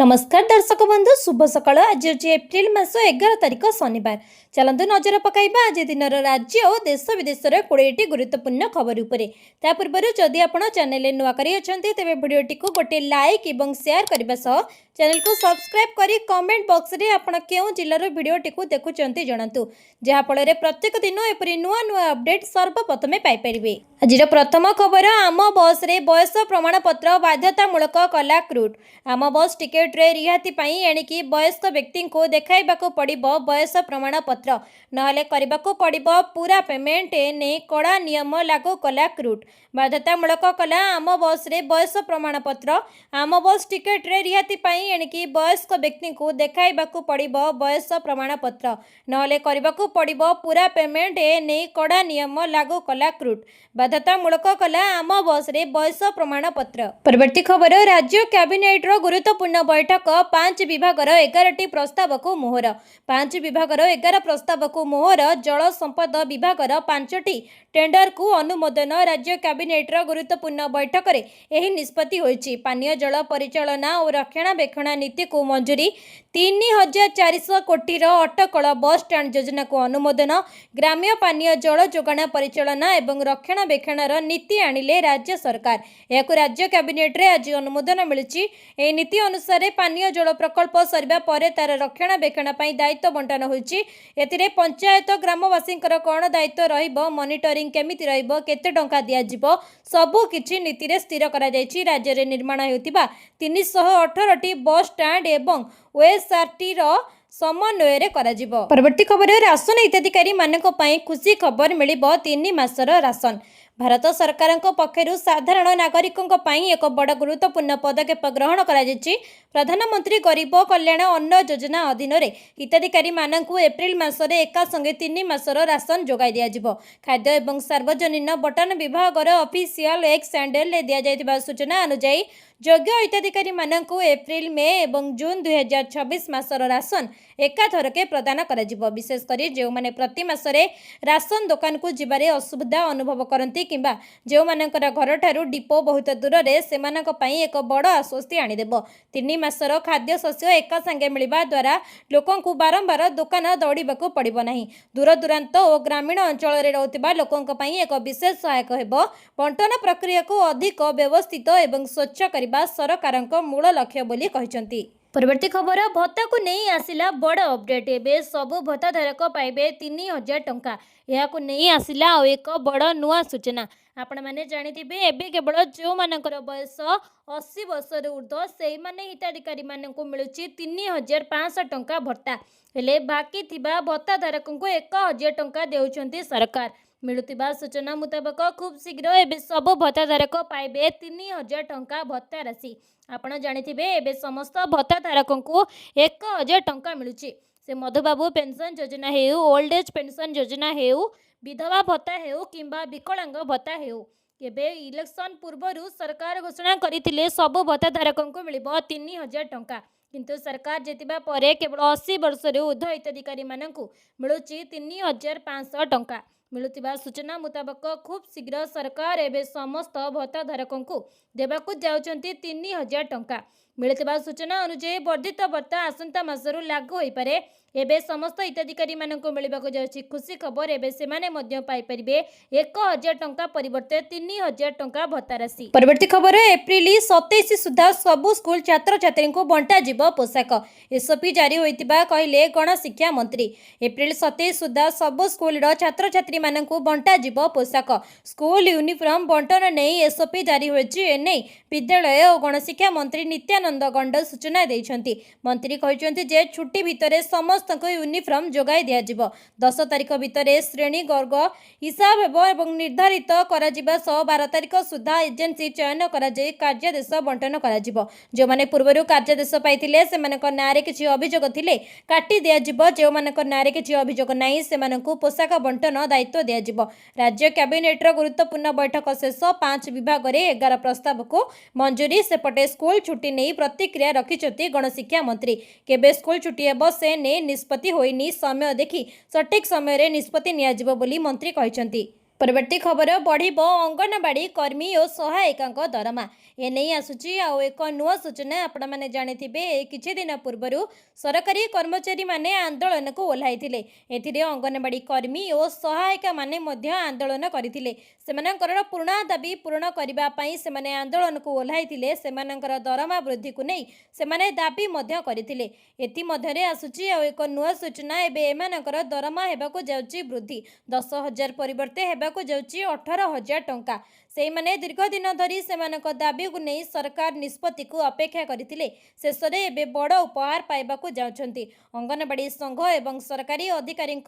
नमस्कार दर्शक बंधु शुभ सकाळ। आज हूँ एप्रिल मास 11 तारिख शनिवार। चलतु नजर पकाइबा आज दिन राज्य और देश विदेश 20टी गुरुत्वपूर्ण खबर उपरे। ता पूर्व जदि आपण चैनल नुआ करी अछंती तेबे वीडियोटी को गोटे लाइक एवं शेयर करबा सह चैनल को सब्सक्राइब करी कमेंट बॉक्स रे आपण केउ जिल्लार वीडियोटी को देखुचंती जणातु जहा फल रे प्रत्येक दिन एपरि नुआ नुआ अपडेट सर्वप्रथमे पाई परिबे। आज प्रथम खबर आम बस रे बयस प्रमाण पत्र बाध्यतामूलक कला क्रूट। आम बस टिकेट रे रिहाती पाई एणिकी वयस्क व्यक्ति को देखाइबाकू पड़िबो बयस प्रमाण पत्र नहले करिबाकू पड़िबो पूरा पेमेंट एने कड़ा नियम लागू कला क्रूट। बाध्यतामूलक कला आम बस रे बयस प्रमाण पत्र आम बस टिकेट रे रिहाती पाई एणिकी वयस्क व्यक्ति को देखाइबाकू पड़िबो बयस प्रमाण पत्र नहले करिबाकू पड़िबो पूरा पेमेंट एने कड़ा नियम लागू कला क्रूट। बाध्यतामूलक कला आम बस रे बयस प्रमाण पत्र। परवर्ती खबर राज्य कैबिनेट रो गुरुत्वपूर्ण बैठक 5 विभाग 11टी प्रस्ताव को मोहर। 5 विभाग 11 प्रस्ताव को मोहर। जल संपद विभाग 5टी टेंडर को अनुमोदन। राज्य कैबिनेट रो गुरुत्वपूर्ण बैठक रे एही निष्पत्ति होईची। पानीय जल परिचालना और रक्षणाबेक्षण नीति को मंजूरी। 3400 कोटी रो अटकल बस स्टैंड योजना को अनुमोदन। ग्राम्य पानीय जल जोगाण परिचालना एवं रक्षणाबेक्षण नीति आनिले राज्य सरकार। याकू राज्य कैबिनेट रे आज अनुमोदन मिलिची। ए नीति अनुसार पानीय जल प्रकल्प सरिबा परे तार रक्षणाबेक्षण पई दायित्व बंटन होईची। एतिरे पंचायत ग्रामवासींकर कोन दायित्व रहिबो, मॉनिटरिंग केमिति रहिबो, केते टंका दिया जिवो सबु किछि नीति रे स्थिर करा जायछि। राज्य रे निर्माण हेउतिबा 318टी बस स्टैंड एवं ओएसआरटी रो समन्वय करा जिवो। परवर्ती खबर राशन हिताधिकारी मानक पई खुशी खबर मिलिबो 3 मासर राशन। भारत सरकार पक्षर साधारण नागरिकों पई एक बड़ गुरुत्वपूर्ण पदक्षेप ग्रहण करा जायछि। प्रधानमंत्री गरीब कल्याण अन्न योजना अधीन रे हिताधिकारी मानकु एप्रिल मासरे एका संगे 3 मासर राशन जोगाई दिया जिवो। खाद्य एवं सार्वजनिक बंटन विभाग ऑफिशियल एक्स हैंडल ले दिया जायतिबा सूचना अनुसार योग्य हिताधिकारी मानकु एप्रिल मे एवं जून 2026 मासर राशन एकाथरके प्रदान करा जिवो। विशेष करी जो माने प्रति मासरे राशन दुकान को जिबारे असुविधा अनुभव करंती किंबा जो मानकर घर ठारू डिपो बहुत दूर रे सेमानक पई एक बड़ आश्वस्ति आनी देबो। 3 मासर खाद्य शस्य एका संगे मिलिबा द्वारा लोकन को बारंबार दुकान दौड़ीबाकू पड़िबो नाही। दूर दूरांत और ग्रामीण अंचल रे रहउतिबा लोकन पई एक विशेष सहायक हेबो। बंटन प्रक्रिया को अधिक व्यवस्थित एवं स्वच्छ करबा सरकारक मूल लक्ष्य बोली कहिसंती। परवर्ती खबर भत्ता को नहीं आसिला बड़ अपडेट। एबे सबु भत्ता धारक पाइबे 3000 टंका। यह नहीं आसिला और एक बड़ नुआ सूचना। आपण मैंने जानिथिबे एबे केवल जो मानकर बयस 80 वर्ष ऊर्ध्व से माने हिताधिकारी मानकु मिलुची 3500 टंका भत्ता। हेले बाकी थिबा भत्ता धारकों को 1000 टंका देउचंती सरकार। मिलुतिबा सूचना मुताबक खूब शीघ्र एबे सब भत्ता धारक पाइबे 3000 टंका भत्ता राशि। आपण जानिथिबे एबे समस्त भत्ता धारकों को 1000 टंका मिलुची। से मधुबाबू पेंशन योजना हेउ, ओल्ड एज पेंशन योजना हेउ, विधवा भत्ता हेउ किंबा विकलांग भत्ता हेउ। एबे इलेक्शन पूर्वरु सरकार घोषणा करथिले सब भत्ता धारकों को मिलिबो 3000 टंका। किंतु सरकार जेतिबा परे केवल 80 वर्ष ऊर्ध्व हिताधिकारी मानकु मिलुची 3500 टंका। मिलुतिबा सूचना मुताबक खूब शीघ्र सरकार एबे समस्त भत्ता धारकों को देबाकू जाउचंती 3000 टंका। मिलुतिबा सूचना अनुसार वर्धित भत्ता आसंता मासरु लागू होई पारे। एबे समस्त हिताधिकारी मानकु मिलिबाकू जाउची खुशी खबर। एबे सेमाने मध्य पाई परिबे 1000 टंका परिवर्ते 3000 टंका भत्ता राशि। परवर्ती खबर एप्रिल 27 सुधा सबु स्कूल छात्र छात्री को बंटा जीव पोशाक। एसओपी जारी होइतिबा कहिले गण शिक्षा मंत्री। एप्रिल 27 सुधा सबु स्कूल रो छात्र छात्री मानकु बंटा जीव पोशाक। स्कूल यूनिफॉर्म बंटन नहीं एसओपी जारी होइछि। एने विद्यालय और गण शिक्षा मंत्री नित्यानंद गंड सूचना दैछंती। मंत्री कहिसंती जे छुट्टी भितरे समस्त यूनिफॉर्म जोगाई दिया जिवो। 10 तारिख भितरे श्रेणी वर्ग हिसाब हेबो एवं निर्धारित करा जिबा 12 तारिख सुधा एजेंसी चयन करा जाई कार्यादेश बंटन करा जिवो। जो माने पूर्वरु कार्यादेश पाइथिले सेमानक नारे किछि अभियोग थिले काटी दिया जिवो। जो मानक नारे किछि अभियोग नाही सेमानकु पोशाक बंटन दायित्व दिया जिवो। राज्य कैबिनेट रो गुरुत्वपूर्ण बैठक शेष 5 विभाग रे 11 प्रस्ताव को मंजूरी। सेपटे स्कूल छुट्टी नहीं प्रतिक्रिया रखिछथि गणशिक्षा मंत्री। केबे स्कूल छुट्टी हेबो से ने निष्पत्ति होइनी। समय देखि सठिक समय रे निष्पत्ति निया जिवो बोली मंत्री कहिसंती। परवर्ती खबर बढ़िबो अंगनवाड़ी कर्मी और सहायिका दरमा एने आसूची आउ एक नुआ सूचना आपण मैंने जानिथिबे किछि दिन पूर्व सरकारी कर्मचारी माने आंदोलन को ओह्लाइथिले। एथिरे अंगनवाड़ी कर्मी और सहायिका माने मध्य आंदोलन करथिले। सेमानकर पुराणा दाबी पूरण करबा पई सेमाने आंदोलन को ओह्लाइथिले। सेमानकर दरमा वृद्धि को नहीं सेमाने दाबी मध्य करथिले। एथि मध्यरे आसूची आउ एक नुआ सूचना एबे एमानकर दरमा हेबाको जाउची वृद्धि 10,000 परिवर्ते हेबाको जाउची 18,000 टंका। सेमाने दीर्घ दिन धरी सेमानक दाबी को नहीं सरकार निष्पत्ति को अपेक्षा करथिले। शेषरे एबे बड़ उपहार पाइबाको जाउछंती। अंगनवाड़ी संघ एवं सरकारी अधिकारी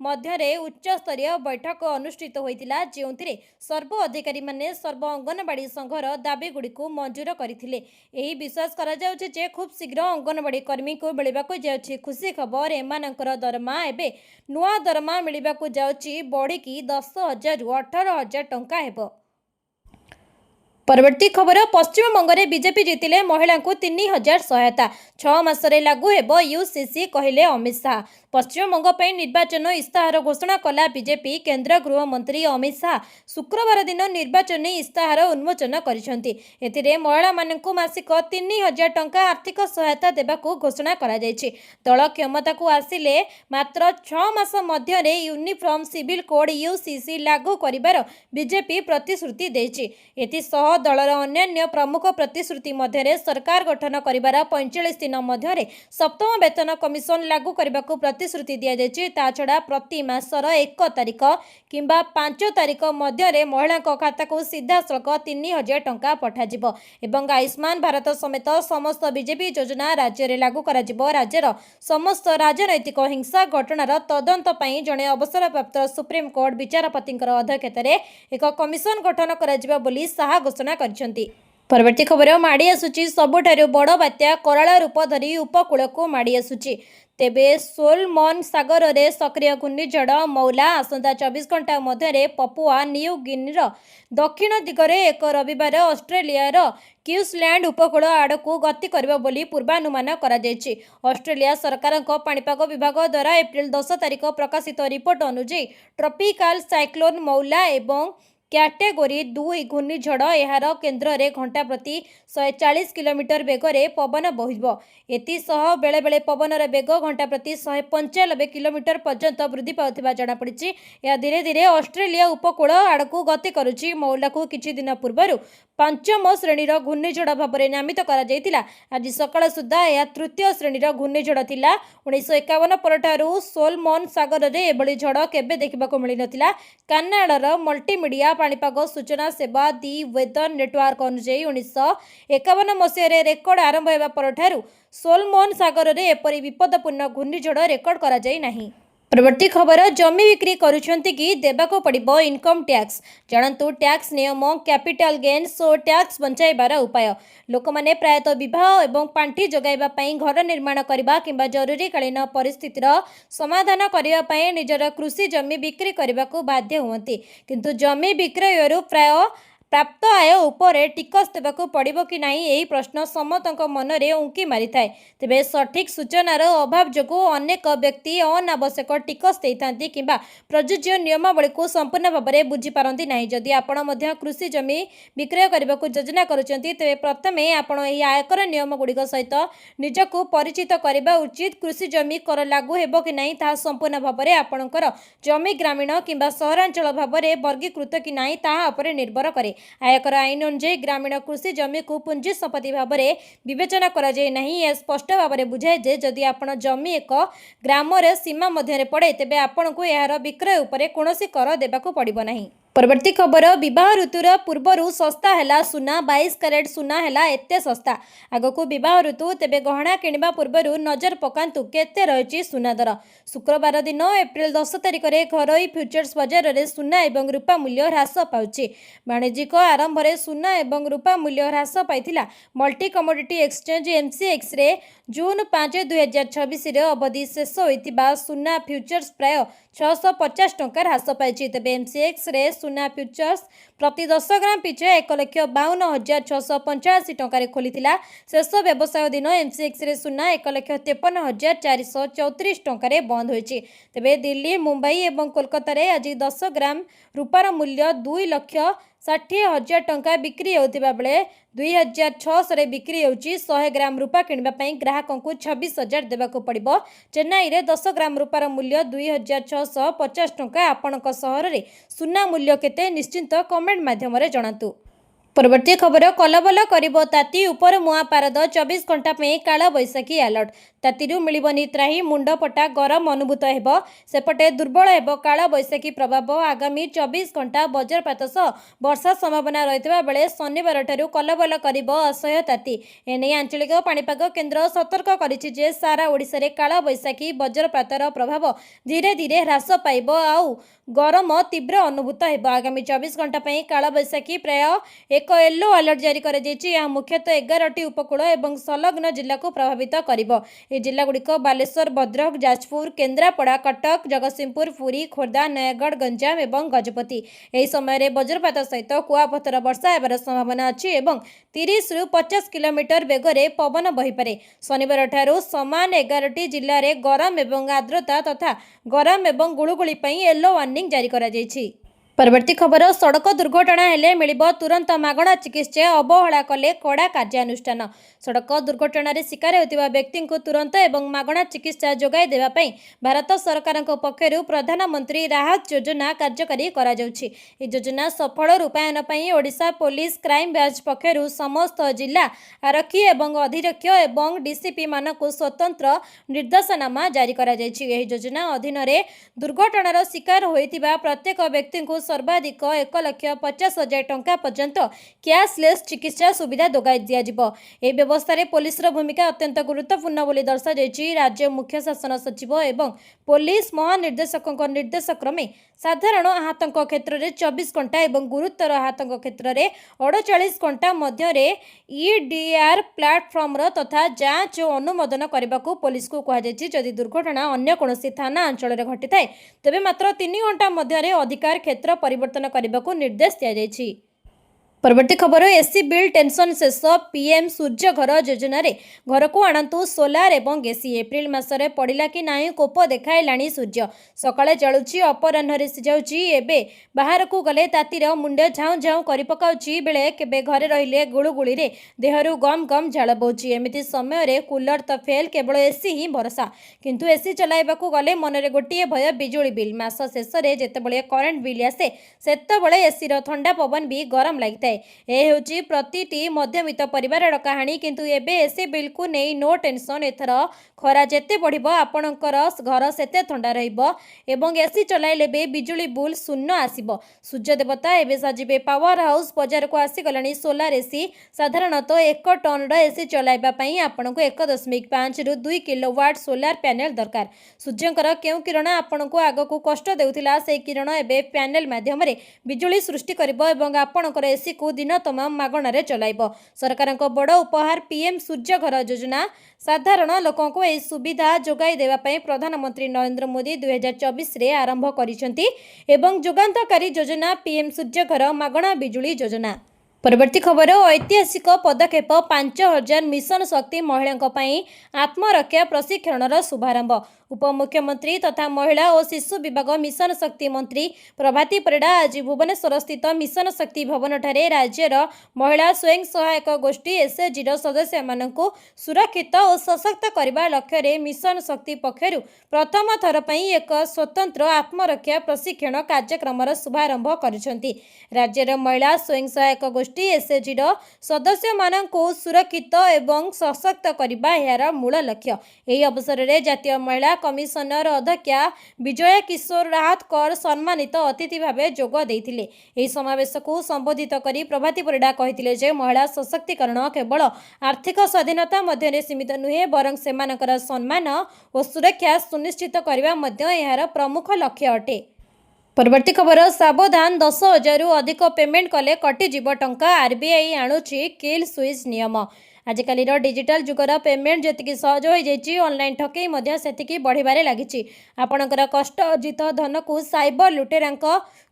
मध्यरे उच्च स्तरीय बैठक अनुष्ठित होइतिला, जेउथिरे सर्व अधिकारी माने सर्व अंगनवाड़ी संघर दाबी गुड़िको मंजूर करथिले। एही विश्वास करा जाउछि जे खूब शीघ्र अंगनवाड़ी कर्मी को मिलिबाको जाउछि खुशी खबर। एमानकर दरमा एबे नुआ दरमा मिलिबाको जाउछि बढ़िकी 10,000 रु 18,000 टंका हेबो। परवर्ती खबर पश्चिमबंग में बीजेपी जीतिले महिला को 3,000 सहायता 6 मासरे लागू हेबो यूसीसी कहले अमित शाह। पश्चिमबंग पर निर्वाचन इस्ताहार घोषणा कला बीजेपी। केंद्र गृह मंत्री अमित शाह शुक्रवार दिन निर्वाचन इस्ताहार उन्मोचन करिसेंती। एथिरे महिला मानकु मासिक 3,000 टंका आर्थिक सहायता देबाकू घोषणा करा जायछि। दल क्षमता को आसिले मात्र 6 मास मध्यरे यूनिफॉर्म सिविल कोड यूसीसी लागू करिबार बीजेपी प्रतिश्रुति देछि। एथिसह दलर अन्य प्रमुख प्रतिश्रुति मध्यरे सरकार गठन करिबार 45 दिन मध्यरे सप्तम वेतन कमिशन लागू करबाकू प्रतिश्रुति दिया जायछि। ता छड़ा प्रति मासर 1 तारिख किंबा 5 तारिख मध्यरे महिला खाता को सीधा सड़क 3,000 टंका पठाजिबो एवं आयुष्मान भारत समेत समस्त बीजेपी योजना राज्य में लागू कराजिबो। राज्यर समस्त राजनैतिक हिंसा घटनार तदंत पई जणे अवसरप्राप्त सुप्रीम कोर्ट विचारपति अध्यक्षतार एक कमिशन गठन कराजिबो बोली शाह घोषणा करछंती। परवर्ती खबर माड़ी आसुची सबुठारु बड़ बात्या कराला रूप धरी उपकूल को माड़ी आसुची। तेबे सोलमन सागर रे सक्रिय घूर्णिझड़ मौला आसंता 24 घंटा मध्यरे पपुआ न्यू गिनीर दक्षिण दिगरे एक रविवार ऑस्ट्रेलियार क्वींसलैंड उपकूल आड़कू गति करिबो बोली पूर्वानुमान करा जायछि। ऑस्ट्रेलिया सरकार पाणीपाग विभाग द्वारा एप्रिल 10 तारिख प्रकाशित रिपोर्ट अनुसार ट्रॉपिकल साइक्लोन मौला एवं कैटेगोरी 2 घूर्णिझड़ यार केन्द्र में घंटा प्रति 140 किलोमीटर बेगरे पवन बहिब। एसह बेले बेले पवनर बेग घंटा प्रति 195 किलोमीटर पर्यंत वृद्धि पाउथिबा जଣାपड़ी। यह धीरे धीरे ऑस्ट्रेलिया उपकूल आड़कू गति करुछि। मौला को किछि दिन पूर्व 5म श्रेणीर घूर्णिझड़ भाव में नामित करा जायतिला। आज सकाळ सुद्धा यह 3य श्रेणीर घूर्णिझड़ थिला। 1951 परठारु सोलमन सागर रे एभली झड़ केबे देखिबाको मिलि नथिला। कानाडार मल्टीमीडिया पाणीपाग सूचना सेवा दि वेदर नेटवर्क अनुसार 1951 मसीह रेकर्ड आरंभ होगा परठारु सोलमन सागर रे एपरी विपदपूर्ण घूर्णिझड़ रेकर्ड करा जाय नाही। परवर्ती खबर जमी बिक्री करुछंती कि देबाको पड़िबो इनकम टैक्स। जानतु टैक्स नियम कैपिटल गेन्स और टैक्स बंचाइबार उपाय। लोक माने प्रायतः विवाह एवं पांठी जगाइबा पई घर निर्माण करबा किंबा जरूरीकालीन परिस्थितिर समाधान करबा पई निजर कृषि जमी बिक्री करबाको बाध्य हुअंती। किंतु जमी विक्रयरु प्राय प्राप्त आय उपरे टिकस देबाको पड़िबो कि नाही एही प्रश्न समस्तक मनरे उंकी मारी थाए। तेबे सठिक सूचनार अभाव जोगु अनेक व्यक्ति अनावश्यक टिकस देइथांती किंबा प्रयोज्य नियमावली को संपूर्ण भाव में बुझी पारंती नाही। जदि आपण मध्य कृषि जमी विक्रय करबाको योजना करूचंती तेबे प्रथमे आपण एही आयकर नियम गुड़िक सहित निजको परिचित करबा उचित। कृषि जमी कर लागू हेबो कि नाही ताहा संपूर्ण भाव में आपणकर जमी ग्रामीण किंबा सहरांचल भाव में वर्गीकृत कि नाही ताहा उपरे निर्भर करे। आयकर आईन अनुसार ग्रामीण कृषि जमी को पुंजी संपत्ति भाव में विवेचना करा जाय नहीं। यह स्पष्ट भाव में बुझाए जे जदि आपण जमी एक ग्राम सीमा मध्य पड़े तेबे आपण को यार विक्रय उपरे कोनोसी कर देबाको पड़िबो नाही। परवर्ती खबर विवाह ऋतुर पूर्वर सस्ता है सुना 22 कैरेट सुना है एते सस्ता। आगको विवाह ऋतु तेबे गहना किणवा पूर्वर नजर पकांतु केते रहिछि सुना दर। शुक्रवार दिन एप्रिल 10 तारिख में घरोई फ्यूचर्स बाजार में सुना एवं रूपा मूल्य ह्रास पाउछि। वाणिज्यिक आरंभ में सुना एवं रूपा मूल्य ह्रास पाइथिला। मल्टी कमोडिटी एक्सचेंज एमसीएक्स रे जून 5 2026 रे अवधि शेष होइतिबा सुना फ्यूचर्स प्राय 650 टंका ह्रास पाइछि। तेबे एमसीएक्स रे सुना फ्यूचर्स प्रति 10 ग्राम पिछे 1,52,685 टंकार खोली शेष व्यवसाय दिन एमसीएक्स रे सुना 1,53,434 टंकार बंद होइछि। तेबे दिल्ली मुंबई और कोलकाता रे आज 10 ग्राम रूपार मूल्य 2,60,000 टंका बिक्री होता बेले 2,600 बिक्री होउछि। 100 ग्राम रूपा किणवा ग्राहकों को 26,000 देवाक पड़िबो। चेन्नई रे 10 ग्राम रूपार मूल्य 2,650 टंका। आपणक सहर रे सुना मूल्य केते निश्चिंत कमेंट माध्यम रे जणातु। परवर्ती खबर कलबल करिबो ताती उपर मुआ पारद 24 घंटा पे काला बैशाखी अलर्ट। तातीरू मिलिबनी त्राही मुंडपटा गरम अनुभूत हेबो। सेपटे दुर्बल हेबो काला बैशाखी प्रभाव। आगामी 24 घंटा वज्रपात सह वर्षा संभावना रहितबा बेले शनिवार ठारू कलबल करिबो असह्य ताती। एने आंचलिक पाणीपाग केन्द्र सतर्क करिछि जे सारा ओडिसा रे काला बैशाखी वज्रपातर प्रभाव धीरे धीरे ह्रास पाइबो आउ गरम तीव्र अनुभूत हेबो। आगामी 24 घंटा पे काला बैशाखी प्राय एक येलो अलर्ट जारी कर मुख्यतः 11टी उपकूल और संलग्न जिला को प्रभावित करिबो। ए जिला गुड़िक बालेश्वर भद्रक जाजपुर केन्द्रापड़ा कटक जगतसिंहपुर पुरी खोर्धा नयागढ़ गंजाम और गजपति। यह समय वज्रपात सहित कुआपथर वर्षा होबार संभावना अच्छी और 30 ରୁ 50 किलोमीटर बेगरे पवन बहीपे। शनिवार ठारू समान 11टी जिले में गरम और आर्द्रता तथा गरम और गुळुगुळी येलो वार्निंग जारी करा जायछि। परवर्ती खबर सड़क दुर्घटना हेले मिलिबो तुरंत मागणा चिकित्सा अवहेला कले कड़ा कार्यानुष्ठान। सड़क दुर्घटना शिकार होतिबा व्यक्ति को तुरंत एवं मागणा चिकित्सा जोगाई देबा पई भारत सरकार पक्षर प्रधानमंत्री राहत योजना कार्यकारी करा जाउछि। ए योजना सफल रूपायन पई ओडिशा पुलिस क्राइम ब्रांच पक्षर समस्त जिला आरक्षी एवं अधिरक्ष एवं डीसीपी मानक स्वतंत्र निर्देशनामा जारी करा जायछि। एही योजना अधीन रे दुर्घटनार शिकार होइतिबा प्रत्येक व्यक्ति को सर्वाधिक 1,50,000 टंका पर्यंत कैशलेस चिकित्सा सुविधा जोगाई दियाजिबो। ए व्यवस्था रे पुलिस रो भूमिका अत्यंत गुरुत्वपूर्ण बोली दर्शा जायछि। राज्य मुख्य शासन सचिव एवं पुलिस महानिर्देशक निर्देश क्रमे साधारण आहतक क्षेत्र में 24 घंटा और गुरुतर आहतक क्षेत्र में 48 घंटा मध्य ईडीआर प्लाटफर्म तथा जांच और अनुमोदन करने को पुलिस को कहुछि। जदि दुर्घटना अन्य कौन थाना अंचल में घटी थाए तेबे मात्र 3 घंटा मध्य अधिकार क्षेत्र परिवर्तन करने को निर्देश दिया जायछि। परवर्ती खबर एसी बिल टेंशन शेष पीएम सूर्य घर योजना रे घर को आणंतु सोलार एवं एसी। एप्रिल मासरे पड़िला कि नाही कोप देखाइलाणी सूर्य। सकाळे जळुची अपराह्न सिझाउची एबे बाहर को गले तातीर मुंडे झाऊ झाऊ करि पकाउची बेले केबे घरे रहिले गुळुगुळी रे देहरु गम गम झाळ बोची। एमिति समय रे कूलर तो फेल केवल एसी ही भरोसा। किंतु एसी चलाइबा को गले मनरे गोटिए भय बिजुली बिल। मास शेष रे जेतेबेले करंट बिल आसे सेतेबेले एसी रो ठंडा पवन भी गरम लागिता। ए प्रतिटी मध्यमित परिवार कहानी। किंतु एबे एसी बिल को नहीं नो टेंशन। एथर खरा जेते बढ़िबो आपणकर घर सेते ठंडा रहिबो एवं एसी चलाइले बे बिजुली बिल शून्य आसीबो। सूर्य देवता एबे साजिबे पावर हाउस। बाजार को आसी गलानी सोलार एसी। साधारणतः 1 टन रो एसी चलाइबा पई आपनको 1.5 ରୁ 2 किलोवाट सोलार पैनल दरकार। सूर्यंकर केउ किरण आपनको आगको कष्ट देउथिला से किरण एबे पैनल माध्यम रे बिजुली सृष्टि करिबो एवं आपणकर एसी को दिन तमाम मागणार चलाइबो। सरकार बड़ उपहार पीएम सूर्य घर योजना। साधारण लोकों को यह सुविधा जोगाई देवा पई प्रधानमंत्री नरेंद्र मोदी 2024 रे आरंभ करिसेंती एवं जोगांतकारी योजना पीएम सूर्य घर मागणा बिजुली योजना। परवर्ती खबर ऐतिहासिक पदक्षेप 5,000 मिशन शक्ति महिला आत्मरक्षा प्रशिक्षण शुभारंभ। उपमुख्यमंत्री तथा महिला और शिशु विभाग मिशन शक्ति मंत्री प्रभाती परिड़ा आज भुवनेश्वर स्थित मिशन शक्ति भवन ठारे राज्यर महिला स्वयं सहायक गोष्ठी एसएचजी सदस्य मानकु सुरक्षित और सशक्त करने लक्ष्य मिशन शक्ति पक्षर प्रथम थर पई एक स्वतंत्र आत्मरक्षा प्रशिक्षण कार्यक्रम शुभारंभ करिसेंती। राज्यर महिला स्वयं सहायक गोष्ठी एसएचजी सदस्य मानकु सुरक्षित एवं सशक्त करने यार मूल लक्ष्य। यह अवसर में जातीय महिला कमिशनर अध्यक्षा विजया किशोर राहत कर सम्मानित अतिथि भावे जोग देइथिले। एही समावेश को संबोधित करी प्रभाती परिड़ा कहिथिले जे महिला सशक्तिकरण केवल आर्थिक स्वाधीनता मध्य सीमित नुहे बरं सेमानकर सम्मान और सुरक्षा सुनिश्चित करबा मध्य एहार प्रमुख लक्ष्य अटे। परवर्ती खबर सावधान 10,000 अधिक पेमेंट कले कटिजीव टंका। आरबीआई आणुची किल स्विच नियम। आजिकाली डिजिटल जुगर पेमेंट जेतिकी सहज हो जाइए ऑनलाइन ठकई मध्य सेतिकी बढ़िबारे लागिछि। आपणकर कष्ट अर्जित धन को साइबर लुटेरांक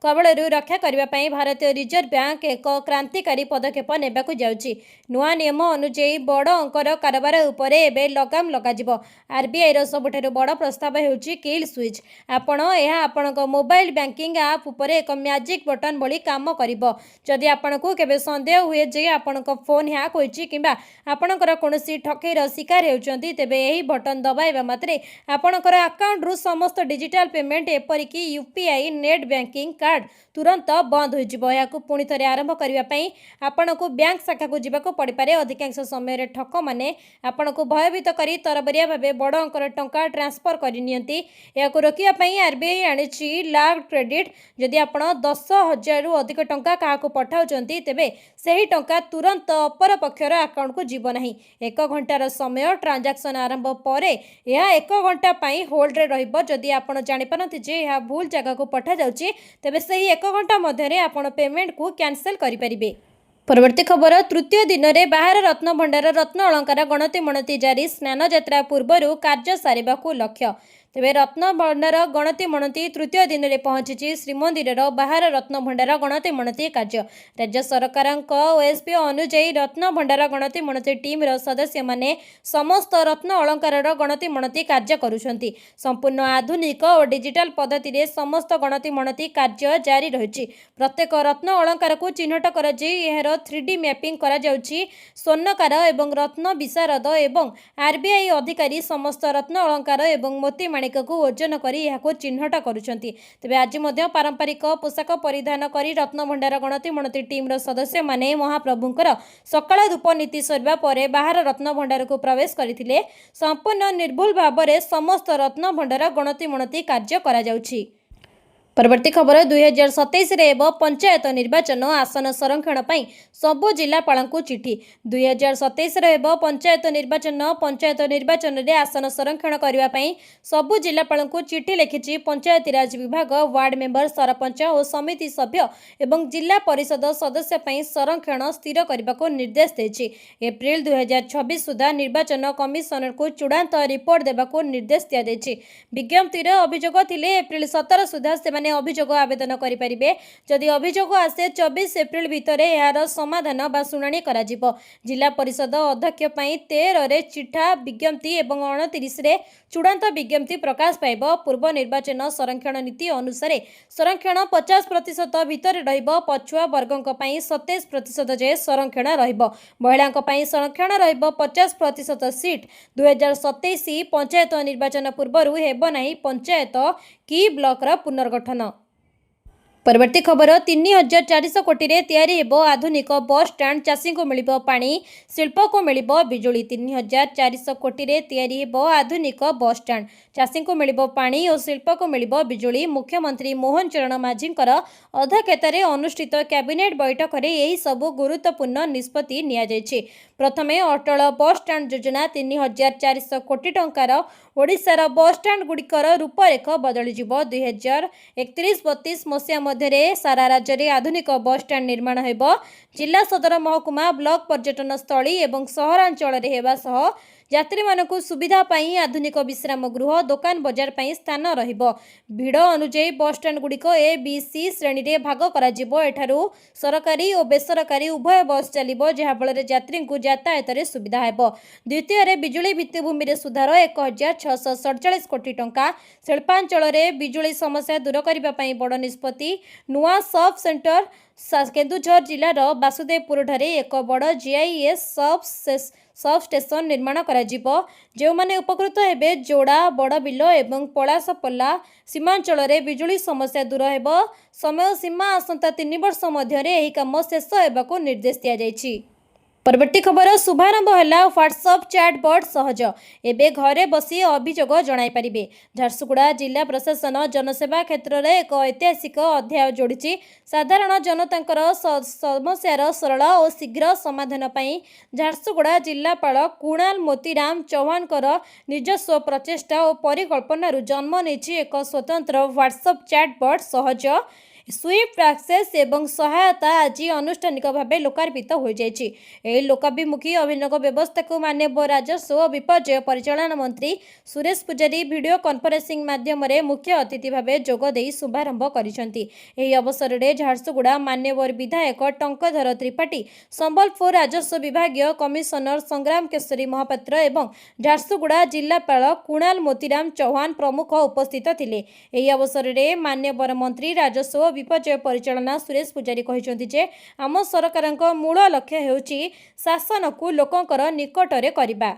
कबलरू रक्षा करने ପାଇଁ भारतीय रिजर्व बैंक एक क्रांतिकारी पदक्षेप नेबाकू जाउछि। नुआ नियम अनुଯାयी बड़ अंकर कारोबार उपरे एबे लगाम लगाजिबो। आरबीआई रो सबुठारु बड़ प्रस्ताव हेउछि किल स्विच। आपण एहा आपणक मोबाइल बैंकिंग ऐप उपरे एक मैजिक बटन भली काम करिवो। जदि आपणकू केबे संदेह हुए जे आपणक फोन हैक होइछि किंबा आपणकर कोनोसी ठकेर शिकार हेउचंती तेबे एही बटन दबाइबा मात्रे आपणकर अकाउंट रु समस्त डिजिटल पेमेंट एपरिकी यूपीआई नेट बैंकिंग कार्ड तुरंत बंद हो जिवो। याकू पुणी थरे आरंभ करिवा पई आपणकू बैंक शाखा को जिबाको पड़ी पारे। अधिकांश समय रे ठक माने आपणकू भयभीत करी तरबरिया भाबे बड़ अंकर टंका ट्रांसफर करि नियंती। याकू रोकिया पई आरबीआई आनिछि लाभ क्रेडिट। जदि आपण 10,000 रु अधिक टंका काहाकू पठाउचंती तेबे सेही टंका तुरंत अपर पक्षर अकाउंट को जीव नाही। 1 घंटार समय ट्रांजैक्शन आरंभ परे यह 1 घंटा पई होल्ड रे रहिबो। जदि आपण जानि पारंती जे यह भूल जगह को पठा जाउची तेबे सेही 1 घंटा मध्यरे आपण पेमेंट को कैंसिल करि परिबे। परवर्ती खबर तृतीय दिन में बाहर रत्न भंडार रत्न अलंकार गणति मणति जारी। स्नान यात्रा पूर्व कार्य सारिबाकू लक्ष्य। तेबे रत्न भंडार गणति मणति तृतीय दिन में पहुंची श्रीमंदिर बाहर रत्न भंडार गणति मणति कार्य। राज्य सरकार ओएसपी अनुଯାयी रत्न भंडार गणति मणति टीम सदस्य माने समस्त रत्न अलंकार गणति मणति कार्य करुछंती। संपूर्ण आधुनिक और डिजिटल पद्धति रे समस्त गणति मणति कार्य जारी रहिछि। प्रत्येक रत्न अलंकार को चिन्हट कर 3D मैपिंग करा जाउछि। स्वर्णकार एवं रत्न विशारद एवं आरबीआई अधिकारी समस्त रत्न अलंकार एवं मोती माणिक को ओजन करी यहाको चिन्हट करुछंती। तेबे आज मध्य पारंपरिक पोशाक परिधान करी रत्न भंडार गणति मणति टीम सदस्य माने महाप्रभुंकर सकाळ धूप नीति सरबा परे बाहर रत्न भंडार को प्रवेश करथिले। संपूर्ण निर्भुल भाबरे समस्त रत्न भंडार गणति मणति कार्य करा जाउछि। परवर्ती खबर 2027 रे एवं पंचायत निर्वाचन आसन संरक्षण पई सबो जिलापाल को चिठी। 2027 रे एवं पंचायत निर्वाचन रे आसन संरक्षण करने पई सबो जिलापाल को चिठी लिखिछि पंचायती राज विभाग। वार्ड मेंबर सरपंच और समिति सभ्य एवं जिला परिषद सदस्य पई संरक्षण स्थिर करने को निर्देश देछि। एप्रिल 2026 सुधा निर्वाचन कमिशनर को चूड़ांत रिपोर्ट देबा को निर्देश दिया दैछि। विज्ञप्ति रे अभियोग थिले एप्रिल 17 सुधा से अभियोग आवेदन करें। जदि अभियोग आसे 24 एप्रिल भितर यार समाधान बा शुणाणी करा जिवो। जिला परिषद अध्यक्ष पई 13 रे चिठा विज्ञप्ति एवं 29 रे चूड़ांत विज्ञप्ति प्रकाश पाइब। पूर्व निर्वाचन संरक्षण नीति अनुसार संरक्षण 50% भितर रहिबो। पछुआ वर्गों पई 27% जे संरक्षण रहिबो। महिलांक पई संरक्षण रहिबो 50% सीट। 2027 पंचायत निर्वाचन पूर्व हेबो नाही पंचायत की ब्लॉक रा पुनर्गठन। परवर्ती खबर 3400 कोटी रे तैयारी हेबो आधुनिक बस स्टैंड। चाषी को मिलिबो पानी, शिल्प को मिलिबो बिजुली। 3400 कोटी रे तैयारी हेबो आधुनिक बस स्टैंड। चाषी को मिलिबो पानी और शिल्प को मिलिबो बिजुली। मुख्यमंत्री मोहन चरण माझींकर अध्यक्षतार अनुष्ठित कैबिनेट बैठक रे एही सबु गुरुत्वपूर्ण निष्पत्ति निया जायछि। प्रथमे अटल बस स्टैंड योजना 3400 कोटी टंकार ओडिशार बस स्टैंड गुड़िकर रूपरेख बदली जिवो। 2031-32 मसीहा मध्य सारा राज्य में आधुनिक बस स्टैंड निर्माण हेबो। जिला सदर महकुमा ब्लॉक पर्यटन स्थली एवं सहरांचल हेबा सह यात्री मानकु सुविधा पाई आधुनिक विश्राम गृह दुकान बजार पाई स्थान रहिबो। भिड़ अनुଯାयी bus stand गुड़िक A B C श्रेणी रे भाग करा जिवो। एठारु सरकारी और बेसरकारी उभय बस चलिबो जहा फल यात्री को यातायात रे सुविधा हेबो। द्वितीय रे बिजुली भित्तिभूमि रे सुधार 1647 कोटी टंका। शिल्पांचल रे बिजुली समस्या दूर करबा पाई बड़ निष्पत्ति। नुआ सब सेंटर केन्दुझर जिलार बासुदेवपुर ठारे एक बड़ जीआईएस सब स्टेशन निर्माण करा जिवो। जो माने उपकृत हेबे जोड़ा बड़ बिल एवं पलासपल्ला सीमांचल रे बिजुली समस्या दूर हेबो। समय सीमा आसंता 3 वर्ष मध्य एही काम शेष हेबाको निर्देश दिया जायछि। परवर्ती खबर शुभारंभ है व्हाट्सएप चैटबॉट सहज। एबे घरे बसी अभियोग जणाई पारिबे। झारसुगुड़ा जिला प्रशासन जनसेवा क्षेत्र में एक ऐतिहासिक अध्याय जोड़ी साधारण जनतांकर समस्यार सरल और शीघ्र समाधान पाई झारसुगुड़ा जिलापाल कुणाल मोतीराम चौहानकर निजस्व प्रचेष्टा और परिकल्पनारू जन्म नहीं एक स्वतंत्र व्हाट्सएप चैटबॉट सहज। ସୁଇଫ୍ଟ ଆକ୍ସେସ୍ ଏବଂ ସହାୟତା ଆଜି ଆନୁଷ୍ଠାନିକ ଭାବେ ଲୋକାର୍ପିତ ହୋଇଯାଇଛି। ଏହି ଲୋକାଭିମୁଖୀ ଅଭିନବ ବ୍ୟବସ୍ଥାକୁ ମାନ୍ୟବର ରାଜସ୍ୱ ଓ ବିପର୍ଯ୍ୟୟ ପରିଚାଳନା ମନ୍ତ୍ରୀ ସୁରେଶ ପୂଜାରୀ ଭିଡ଼ିଓ କନଫରେନ୍ସିଂ ମାଧ୍ୟମରେ ମୁଖ୍ୟ ଅତିଥି ଭାବେ ଯୋଗ ଦେଇ ଶୁଭାରମ୍ଭ କରିଛନ୍ତି। ଏହି ଅବସରରେ ଝାରସୁଗୁଡ଼ା ମାନ୍ୟବର ବିଧାୟକ ଟଙ୍କଧର ତ୍ରିପାଠୀ, ସମ୍ବଲପୁର ରାଜସ୍ୱ ବିଭାଗୀୟ କମିଶନର ସଂଗ୍ରାମ କେଶରୀ ମହାପାତ୍ର ଏବଂ ଝାରସୁଗୁଡ଼ା ଜିଲ୍ଲାପାଳ କୁଣାଲ ମୋତିରାମ ଚୌହାନ ପ୍ରମୁଖ ଉପସ୍ଥିତ ଥିଲେ। ଏହି ଅବସରରେ ମାନ୍ୟବର ମନ୍ତ୍ରୀ ରାଜସ୍ୱ ଓ ବିପର୍ଯ୍ୟୟ ପରିଚାଳନା ସୁରେଶ ପୂଜାରୀ କହିଛନ୍ତି ଯେ ଆମ ସରକାରଙ୍କ ମୂଳ ଲକ୍ଷ୍ୟ ହେଉଛି ଶାସନକୁ ଲୋକଙ୍କର ନିକଟରେ କରିବା।